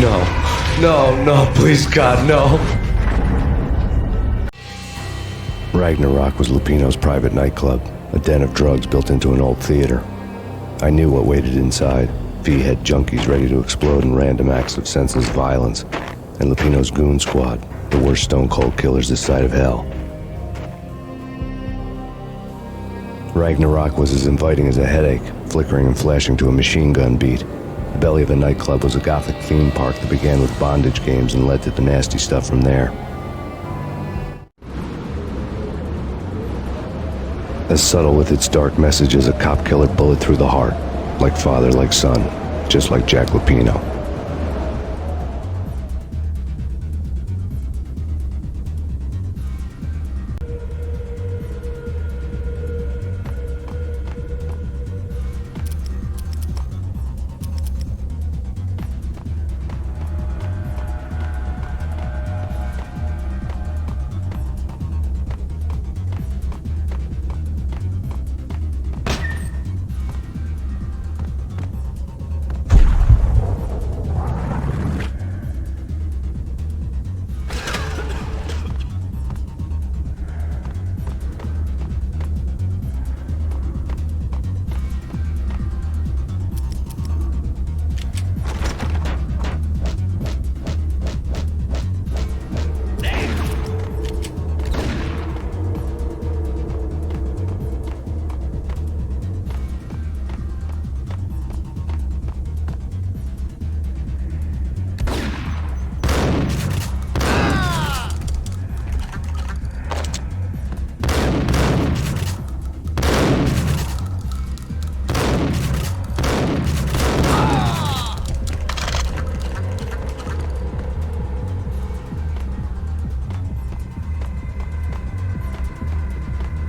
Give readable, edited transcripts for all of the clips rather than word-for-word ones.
No, please God, no. Ragnarok was Lupino's private nightclub, a den of drugs built into an old theater. I knew what waited inside. V-head junkies ready to explode in random acts of senseless violence, and Lupino's goon squad, the worst stone-cold killers this side of hell. Ragnarok was as inviting as a headache, flickering and flashing to a machine gun beat. The belly of the nightclub was a gothic theme park that began with bondage games and led to the nasty stuff from there. As subtle with its dark message as a cop killer bullet through the heart, like father, like son, just like Jack Lupino.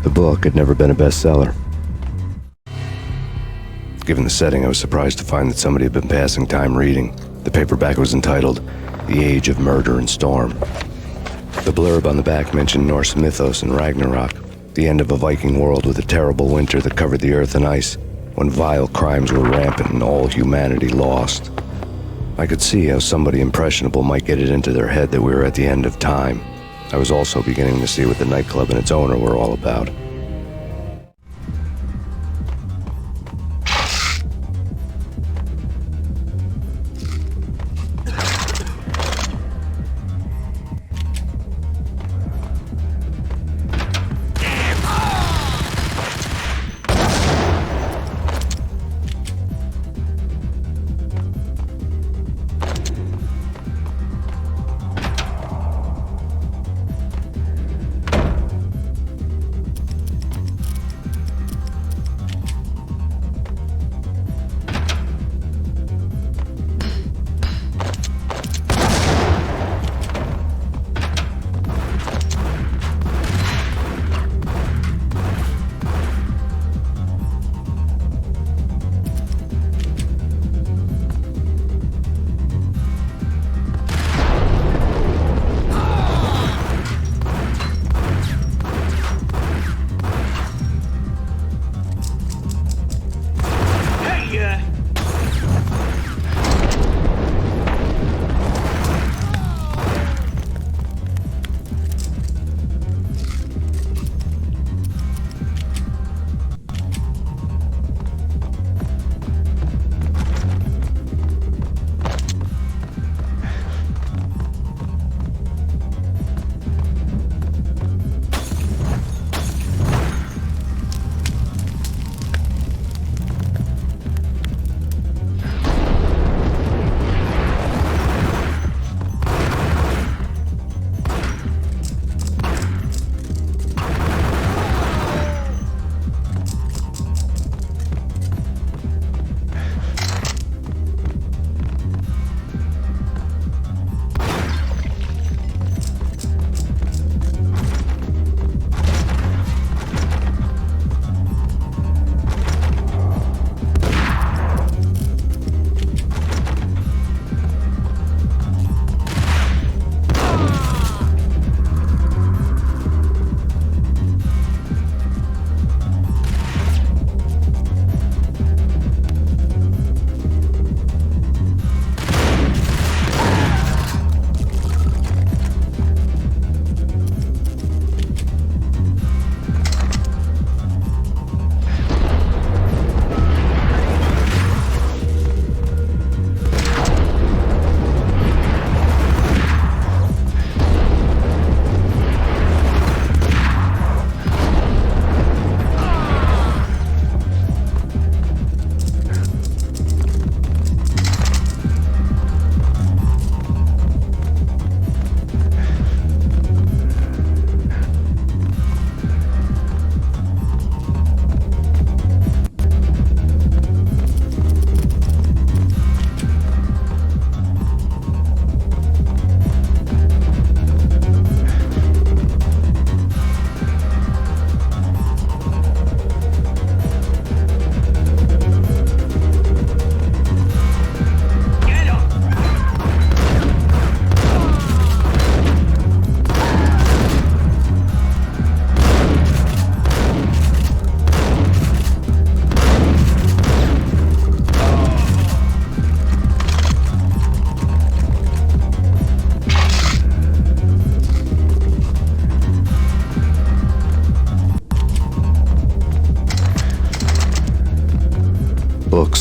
The book had never been a bestseller. Given the setting, I was surprised to find that somebody had been passing time reading. The paperback was entitled, The Age of Murder and Storm. The blurb on the back mentioned Norse mythos and Ragnarok, the end of a Viking world with a terrible winter that covered the earth in ice, when vile crimes were rampant and all humanity lost. I could see how somebody impressionable might get it into their head that we were at the end of time. I was also beginning to see what the nightclub and its owner were all about.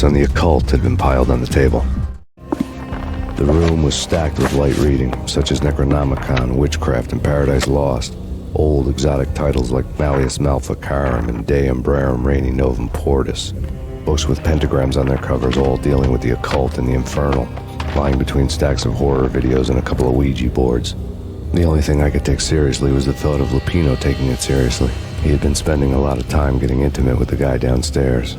books on the occult had been piled on the table. The room was stacked with light reading, such as Necronomicon, Witchcraft, and Paradise Lost. Old exotic titles like Malleus Maleficarum and De Umbrarum Reini Novum Portus. Books with pentagrams on their covers, all dealing with the occult and the infernal, lying between stacks of horror videos and a couple of Ouija boards. The only thing I could take seriously was the thought of Lupino taking it seriously. He had been spending a lot of time getting intimate with the guy downstairs.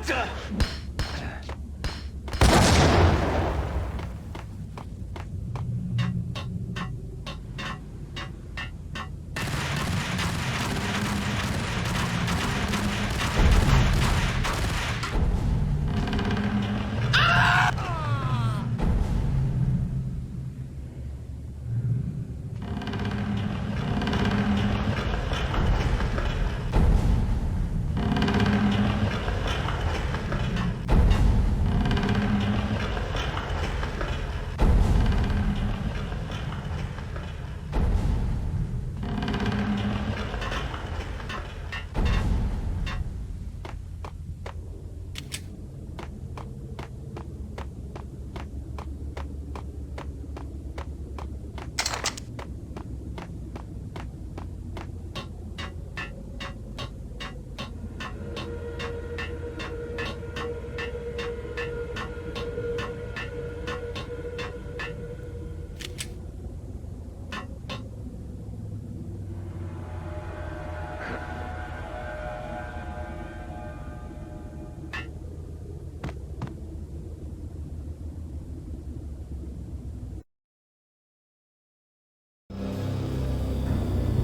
What the?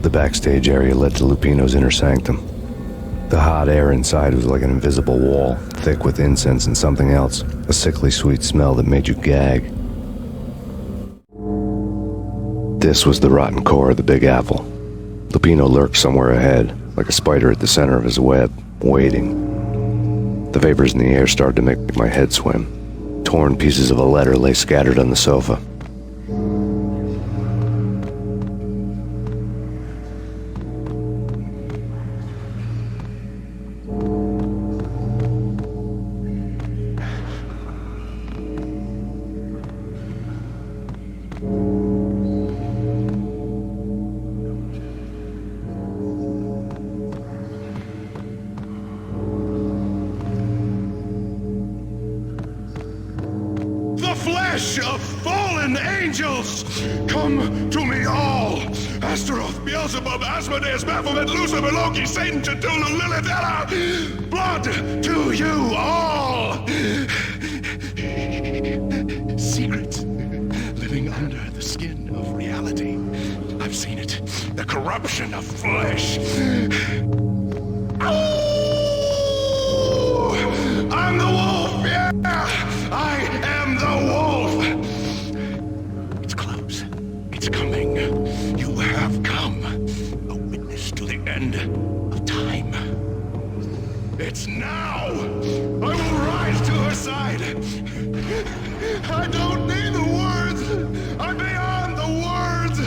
The backstage area led to Lupino's inner sanctum. The hot air inside was like an invisible wall, thick with incense and something else, a sickly sweet smell that made you gag. This was the rotten core of the Big Apple. Lupino lurked somewhere ahead, like a spider at the center of his web, waiting. The vapors in the air started to make my head swim. Torn pieces of a letter lay scattered on the sofa. Flesh of fallen angels, come to me all. Astaroth, Beelzebub, Asmodeus, Baphomet, Lucifer, Loki, Satan, Cthulhu, Lilith, Ella. Blood to you all. Secrets living under the skin of reality. I've seen it. The corruption of flesh. Ow! I'm the wolf, yeah! I am the wolf! It's close. It's coming. You have come. A witness to the end of time. It's now! I will rise to her side! I don't need the words! I'm beyond the words!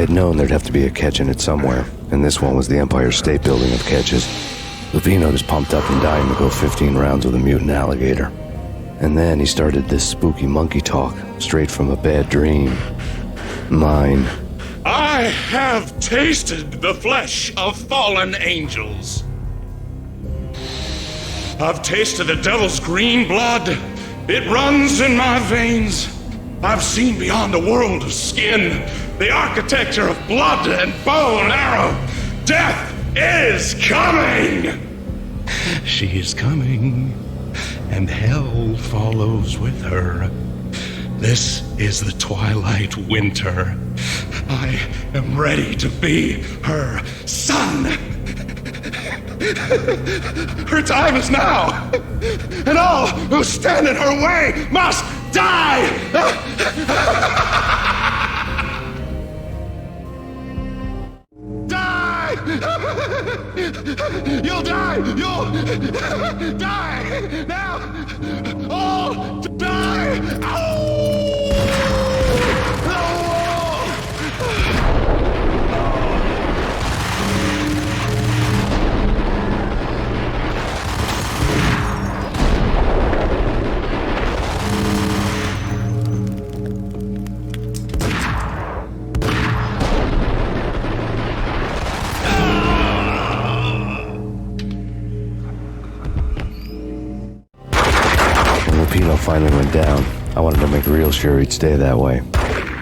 had known there'd have to be a catch in it somewhere, and this one was the Empire State Building of catches. Lupino was pumped up and dying to go 15 rounds with a mutant alligator. And then he started this spooky monkey talk, straight from a bad dream. Mine. I have tasted the flesh of fallen angels. I've tasted the devil's green blood. It runs in my veins. I've seen beyond the world of skin, the architecture of blood and bow and arrow. Death is coming! She is coming, and hell follows with her. This is the twilight winter. I am ready to be her son. Her time is now, and all who stand in her way must die! Die! You'll die! You'll die! Now! All die! Lupino finally went down. I wanted to make real sure he'd stay that way.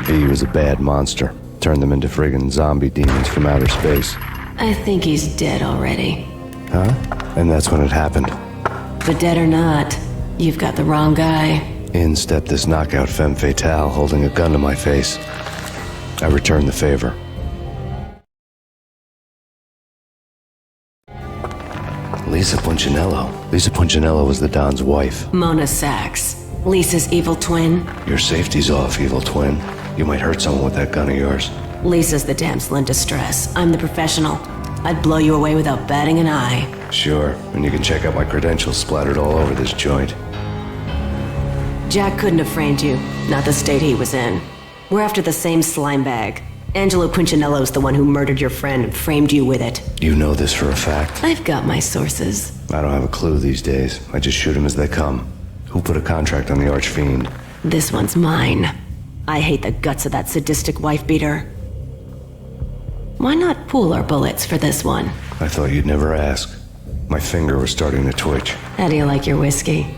V was a bad monster. Turned them into friggin' zombie demons from outer space. I think he's dead already. Huh? And that's when it happened. But dead or not, you've got the wrong guy. In stepped this knockout femme fatale holding a gun to my face. I returned the favor. Lisa Punchinello. Lisa Punchinello was the Don's wife. Mona Sachs, Lisa's evil twin. Your safety's off, evil twin. You might hurt someone with that gun of yours. Lisa's the damsel in distress. I'm the professional. I'd blow you away without batting an eye. Sure, and you can check out my credentials splattered all over this joint. Jack couldn't have framed you, not the state he was in. We're after the same slime bag. Angelo Punchinello's the one who murdered your friend and framed you with it. You know this for a fact? I've got my sources. I don't have a clue these days. I just shoot them as they come. Who put a contract on the Archfiend? This one's mine. I hate the guts of that sadistic wife-beater. Why not pool our bullets for this one? I thought you'd never ask. My finger was starting to twitch. How do you like your whiskey?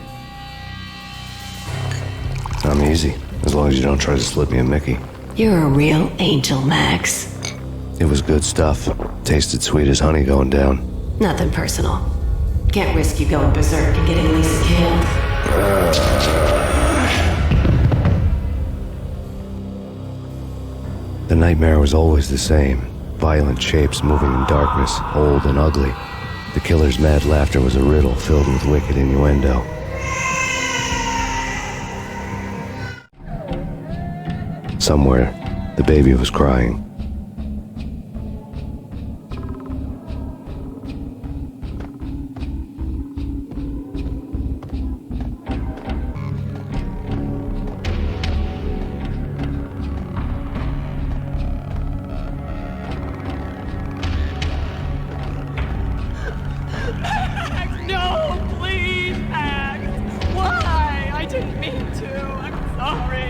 I'm easy, as long as you don't try to slip me a Mickey. You're a real angel, Max. It was good stuff. Tasted sweet as honey going down. Nothing personal. Can't risk you going berserk and getting Lisa killed. The nightmare was always the same. Violent shapes moving in darkness, old and ugly. The killer's mad laughter was a riddle filled with wicked innuendo. Somewhere, the baby was crying. No, please, Max. Why? I didn't mean to. I'm sorry.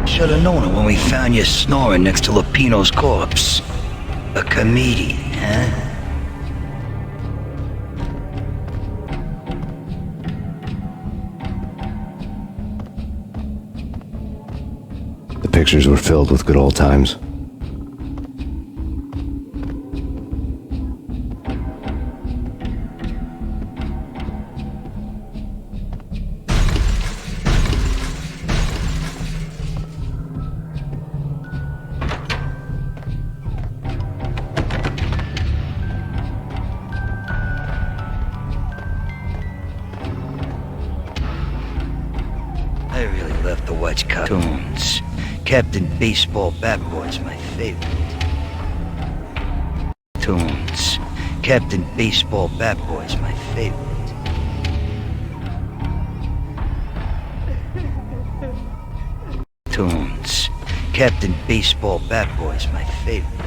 Should've known it when we found you snoring next to Lupino's corpse. A comedian, huh? The pictures were filled with good old times. I really love to watch cartoons. Captain Baseball Bat Boy's my favorite. Cartoons. Captain Baseball Bat Boy's my favorite. Cartoons. Captain Baseball Bat Boy's my favorite.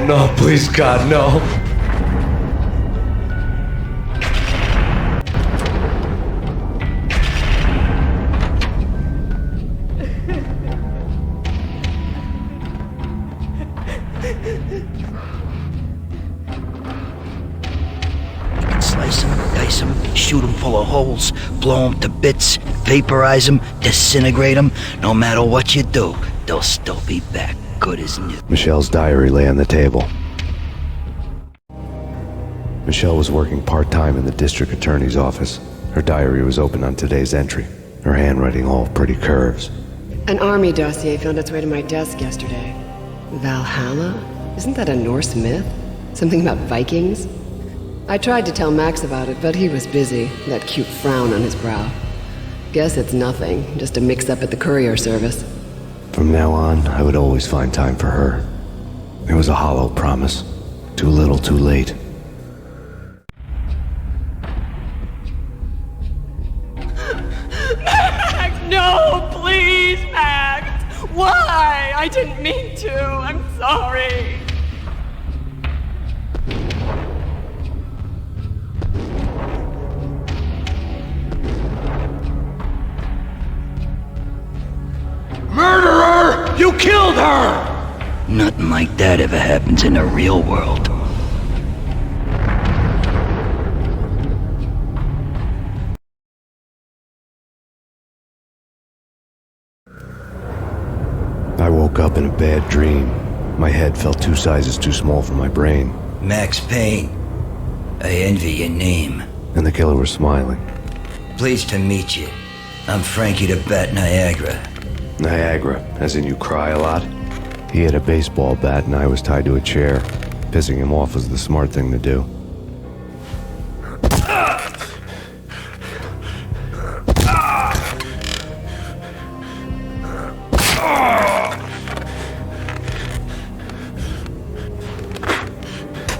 No, please God, no. Slice them, dice them, shoot them full of holes, blow them to bits, vaporize them, disintegrate them. No matter what you do, they'll still be back, good as new. Michelle's diary lay on the table. Michelle was working part-time in the district attorney's office. Her diary was open on today's entry, her handwriting all pretty curves. An army dossier found its way to my desk yesterday. Valhalla? Isn't that a Norse myth? Something about Vikings? I tried to tell Max about it, but he was busy, that cute frown on his brow. Guess it's nothing, just a mix-up at the courier service. From now on, I would always find time for her. It was a hollow promise. Too little, too late. Max, no, please, Max. Why? I didn't mean to. I'm sorry. Murderer! You killed her! Nothing like that ever happens in the real world. I woke up in a bad dream. My head felt 2 sizes too small for my brain. Max Payne. I envy your name. And the killer was smiling. Pleased to meet you. I'm Frankie the Bat Niagara. Niagara, as in you cry a lot? He had a baseball bat and I was tied to a chair. Pissing him off was the smart thing to do.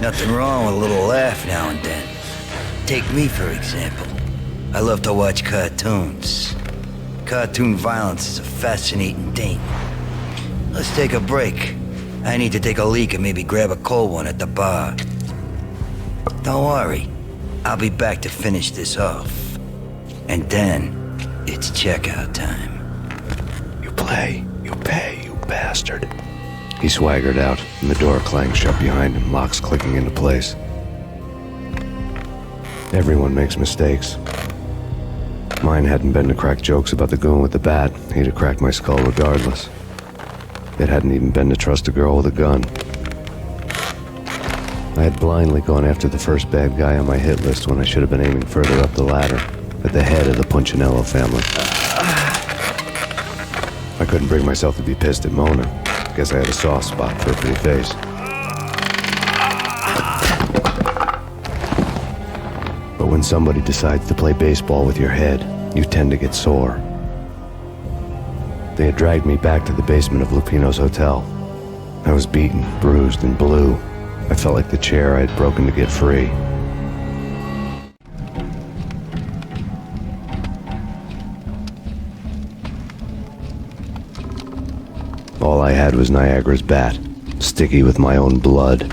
Nothing wrong with a little laugh now and then. Take me, for example. I love to watch cartoons. Cartoon violence is a fascinating thing. Let's take a break. I need to take a leak and maybe grab a cold one at the bar. Don't worry. I'll be back to finish this off. And then, it's checkout time. You play, you pay, you bastard. He swaggered out, and the door clanged shut behind him, locks clicking into place. Everyone makes mistakes. Mine hadn't been to crack jokes about the goon with the bat. He'd have cracked my skull regardless. It hadn't even been to trust a girl with a gun. I had blindly gone after the first bad guy on my hit list when I should have been aiming further up the ladder, at the head of the Punchinello family. I couldn't bring myself to be pissed at Mona. Guess I had a soft spot for a pretty face. But when somebody decides to play baseball with your head, you tend to get sore. They had dragged me back to the basement of Lupino's hotel. I was beaten, bruised, and blue. I felt like the chair I had broken to get free. All I had was Niagara's bat, sticky with my own blood.